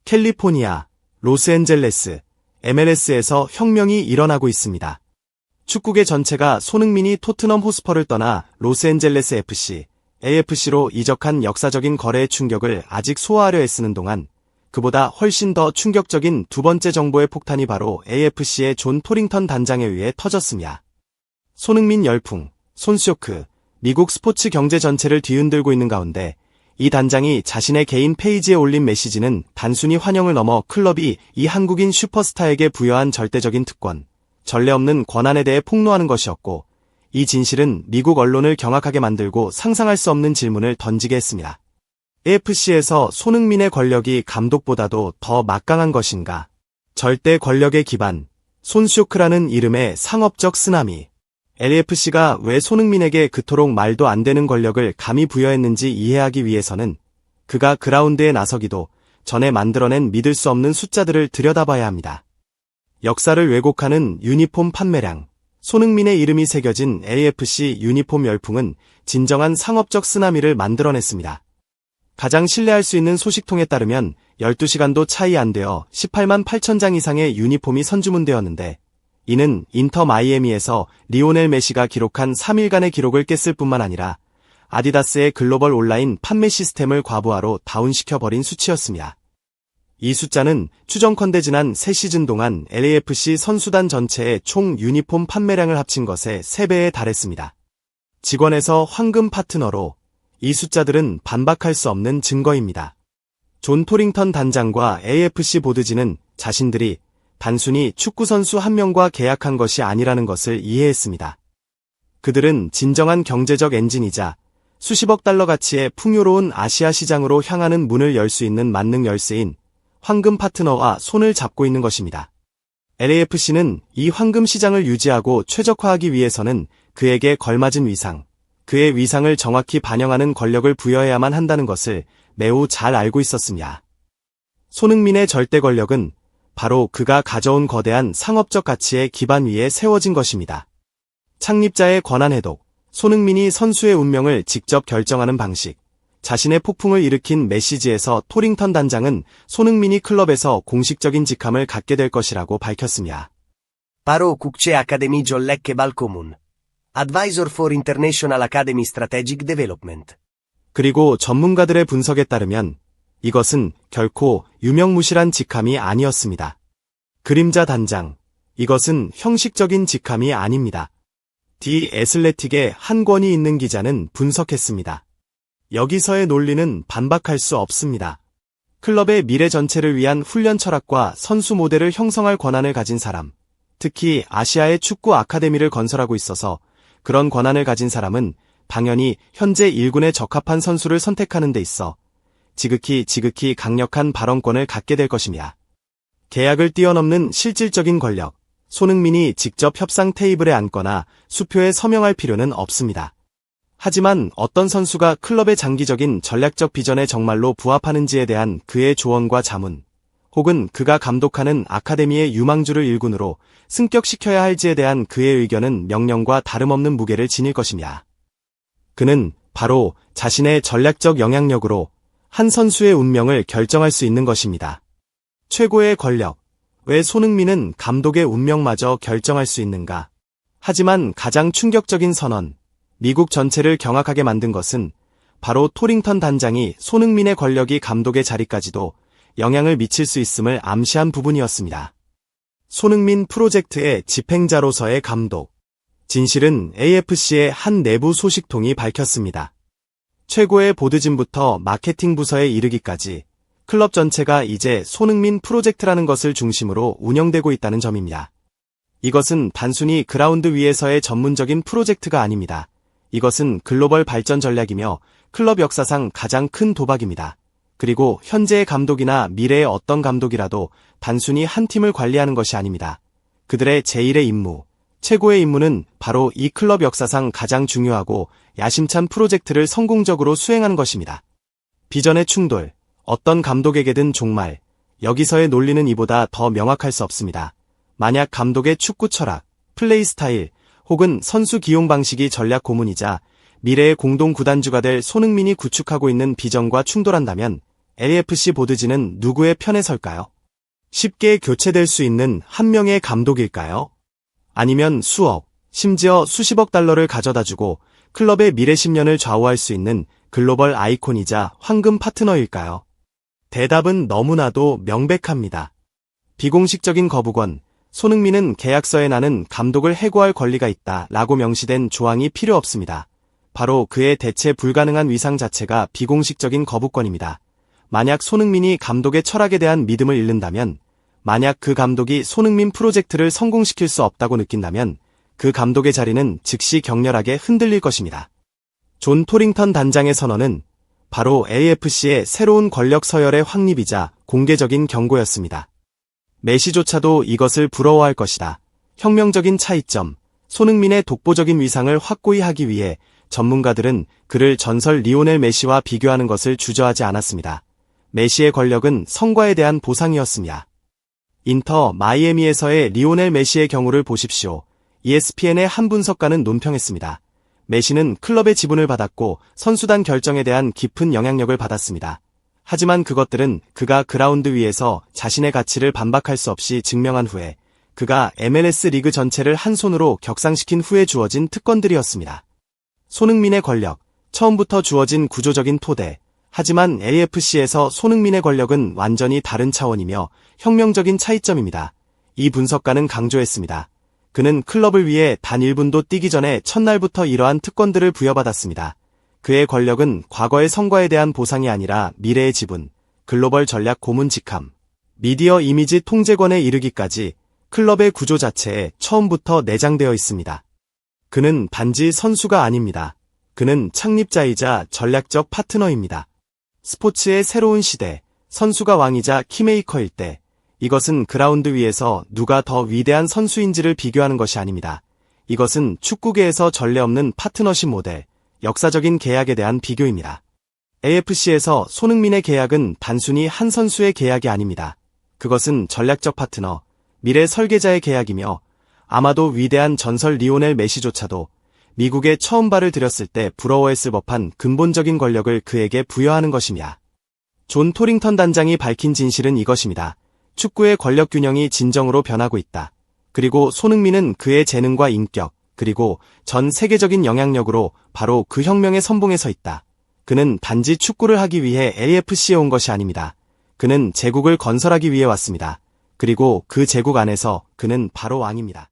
캘리포니아, 로스앤젤레스, MLS에서 혁명이 일어나고 있습니다. 축구계 전체가 손흥민이 토트넘 호스퍼를 떠나 로스앤젤레스 FC, AFC로 이적한 역사적인 거래의 충격을 아직 소화하려 애쓰는 동안 그보다 훨씬 더 충격적인 두 번째 정보의 폭탄이 바로 AFC의 존 토링턴 단장에 의해 터졌습니다. 손흥민 열풍, 손쇼크, 미국 스포츠 경제 전체를 뒤흔들고 있는 가운데 이 단장이 자신의 개인 페이지에 올린 메시지는 단순히 환영을 넘어 클럽이 이 한국인 슈퍼스타에게 부여한 절대적인 특권, 전례 없는 권한에 대해 폭로하는 것이었고, 이 진실은 미국 언론을 경악하게 만들고 상상할 수 없는 질문을 던지게 했습니다. AFC에서 손흥민의 권력이 감독보다도 더 막강한 것인가? 절대 권력의 기반, 손쇼크라는 이름의 상업적 쓰나미. LAFC가 왜 손흥민에게 그토록 말도 안 되는 권력을 감히 부여했는지 이해하기 위해서는 그가 그라운드에 나서기도 전에 만들어낸 믿을 수 없는 숫자들을 들여다봐야 합니다. 역사를 왜곡하는 유니폼 판매량, 손흥민의 이름이 새겨진 LAFC 유니폼 열풍은 진정한 상업적 쓰나미를 만들어냈습니다. 가장 신뢰할 수 있는 소식통에 따르면 12시간도 차이 안 되어 18만 8천 장 이상의 유니폼이 선주문되었는데 이는 인터 마이애미에서 리오넬 메시가 기록한 3일간의 기록을 깼을 뿐만 아니라 아디다스의 글로벌 온라인 판매 시스템을 과부하로 다운시켜버린 수치였습니다. 이 숫자는 추정컨대 지난 3시즌 동안 LAFC 선수단 전체의 총 유니폼 판매량을 합친 것의 3배에 달했습니다. 직원에서 황금 파트너로 이 숫자들은 반박할 수 없는 증거입니다. 존 토링턴 단장과 AFC 보드진은 자신들이 단순히 축구선수 한 명과 계약한 것이 아니라는 것을 이해했습니다. 그들은 진정한 경제적 엔진이자 수십억 달러 가치의 풍요로운 아시아 시장으로 향하는 문을 열 수 있는 만능 열쇠인 황금 파트너와 손을 잡고 있는 것입니다. LAFC는 이 황금 시장을 유지하고 최적화하기 위해서는 그에게 걸맞은 위상, 그의 위상을 정확히 반영하는 권력을 부여해야만 한다는 것을 매우 잘 알고 있었습니다. 손흥민의 절대 권력은 바로 그가 가져온 거대한 상업적 가치의 기반 위에 세워진 것입니다. 창립자의 권한 해독, 손흥민이 선수의 운명을 직접 결정하는 방식, 자신의 폭풍을 일으킨 메시지에서 토링턴 단장은 손흥민이 클럽에서 공식적인 직함을 갖게 될 것이라고 밝혔습니다. 바로 국제 아카데미 전략 개발 고문, Advisor for International Academy Strategic Development. 그리고 전문가들의 분석에 따르면 이것은 결코 유명무실한 직함이 아니었습니다. 그림자 단장, 이것은 형식적인 직함이 아닙니다. 디 애슬레틱의 한 권이 있는 기자는 분석했습니다. 여기서의 논리는 반박할 수 없습니다. 클럽의 미래 전체를 위한 훈련 철학과 선수 모델을 형성할 권한을 가진 사람, 특히 아시아의 축구 아카데미를 건설하고 있어서 그런 권한을 가진 사람은 당연히 현재 1군에 적합한 선수를 선택하는 데 있어 지극히 강력한 발언권을 갖게 될 것입니다. 계약을 뛰어넘는 실질적인 권력, 손흥민이 직접 협상 테이블에 앉거나 수표에 서명할 필요는 없습니다. 하지만 어떤 선수가 클럽의 장기적인 전략적 비전에 정말로 부합하는지에 대한 그의 조언과 자문, 혹은 그가 감독하는 아카데미의 유망주를 1군으로 승격시켜야 할지에 대한 그의 의견은 명령과 다름없는 무게를 지닐 것입니다. 그는 바로 자신의 전략적 영향력으로 한 선수의 운명을 결정할 수 있는 것입니다. 최고의 권력, 왜 손흥민은 감독의 운명마저 결정할 수 있는가? 하지만 가장 충격적인 선언, 미국 전체를 경악하게 만든 것은 바로 토링턴 단장이 손흥민의 권력이 감독의 자리까지도 영향을 미칠 수 있음을 암시한 부분이었습니다. 손흥민 프로젝트의 집행자로서의 감독. 진실은 AFC의 한 내부 소식통이 밝혔습니다. 최고의 보드진부터 마케팅 부서에 이르기까지 클럽 전체가 이제 손흥민 프로젝트라는 것을 중심으로 운영되고 있다는 점입니다. 이것은 단순히 그라운드 위에서의 전문적인 프로젝트가 아닙니다. 이것은 글로벌 발전 전략이며 클럽 역사상 가장 큰 도박입니다. 그리고 현재의 감독이나 미래의 어떤 감독이라도 단순히 한 팀을 관리하는 것이 아닙니다. 그들의 제1의 임무, 최고의 임무는 바로 이 클럽 역사상 가장 중요하고 야심찬 프로젝트를 성공적으로 수행하는 것입니다. 비전의 충돌, 어떤 감독에게든 종말, 여기서의 논리는 이보다 더 명확할 수 없습니다. 만약 감독의 축구 철학, 플레이 스타일, 혹은 선수 기용 방식이 전략 고문이자 미래의 공동 구단주가 될 손흥민이 구축하고 있는 비전과 충돌한다면 AFC 보드진은 누구의 편에 설까요? 쉽게 교체될 수 있는 한 명의 감독일까요? 아니면 수억, 심지어 수십억 달러를 가져다주고 클럽의 미래 10년을 좌우할 수 있는 글로벌 아이콘이자 황금 파트너일까요? 대답은 너무나도 명백합니다. 비공식적인 거부권, 손흥민은 계약서에 나는 감독을 해고할 권리가 있다 라고 명시된 조항이 필요 없습니다. 바로 그의 대체 불가능한 위상 자체가 비공식적인 거부권입니다. 만약 손흥민이 감독의 철학에 대한 믿음을 잃는다면, 만약 그 감독이 손흥민 프로젝트를 성공시킬 수 없다고 느낀다면 그 감독의 자리는 즉시 격렬하게 흔들릴 것입니다. 존 토링턴 단장의 선언은 바로 AFC의 새로운 권력 서열의 확립이자 공개적인 경고였습니다. 메시조차도 이것을 부러워할 것이다. 혁명적인 차이점, 손흥민의 독보적인 위상을 확고히 하기 위해 전문가들은 그를 전설 리오넬 메시와 비교하는 것을 주저하지 않았습니다. 메시의 권력은 성과에 대한 보상이었습니다. 인터 마이애미에서의 리오넬 메시의 경우를 보십시오. ESPN의 한 분석가는 논평했습니다. 메시는 클럽의 지분을 받았고 선수단 결정에 대한 깊은 영향력을 받았습니다. 하지만 그것들은 그가 그라운드 위에서 자신의 가치를 반박할 수 없이 증명한 후에 그가 MLS 리그 전체를 한 손으로 격상시킨 후에 주어진 특권들이었습니다. 손흥민의 권력, 처음부터 주어진 구조적인 토대. 하지만 AFC에서 손흥민의 권력은 완전히 다른 차원이며 혁명적인 차이점입니다. 이 분석가는 강조했습니다. 그는 클럽을 위해 단 1분도 뛰기 전에 첫날부터 이러한 특권들을 부여받았습니다. 그의 권력은 과거의 성과에 대한 보상이 아니라 미래의 지분, 글로벌 전략 고문 직함, 미디어 이미지 통제권에 이르기까지 클럽의 구조 자체에 처음부터 내장되어 있습니다. 그는 단지 선수가 아닙니다. 그는 창립자이자 전략적 파트너입니다. 스포츠의 새로운 시대, 선수가 왕이자 키메이커일 때, 이것은 그라운드 위에서 누가 더 위대한 선수인지를 비교하는 것이 아닙니다. 이것은 축구계에서 전례 없는 파트너십 모델, 역사적인 계약에 대한 비교입니다. AFC에서 손흥민의 계약은 단순히 한 선수의 계약이 아닙니다. 그것은 전략적 파트너, 미래 설계자의 계약이며 아마도 위대한 전설 리오넬 메시조차도 미국에 처음 발을 들였을 때 부러워했을 법한 근본적인 권력을 그에게 부여하는 것입니다. 존 토링턴 단장이 밝힌 진실은 이것입니다. 축구의 권력 균형이 진정으로 변하고 있다. 그리고 손흥민은 그의 재능과 인격, 그리고 전 세계적인 영향력으로 바로 그 혁명의 선봉에 서 있다. 그는 단지 축구를 하기 위해 AFC에 온 것이 아닙니다. 그는 제국을 건설하기 위해 왔습니다. 그리고 그 제국 안에서 그는 바로 왕입니다.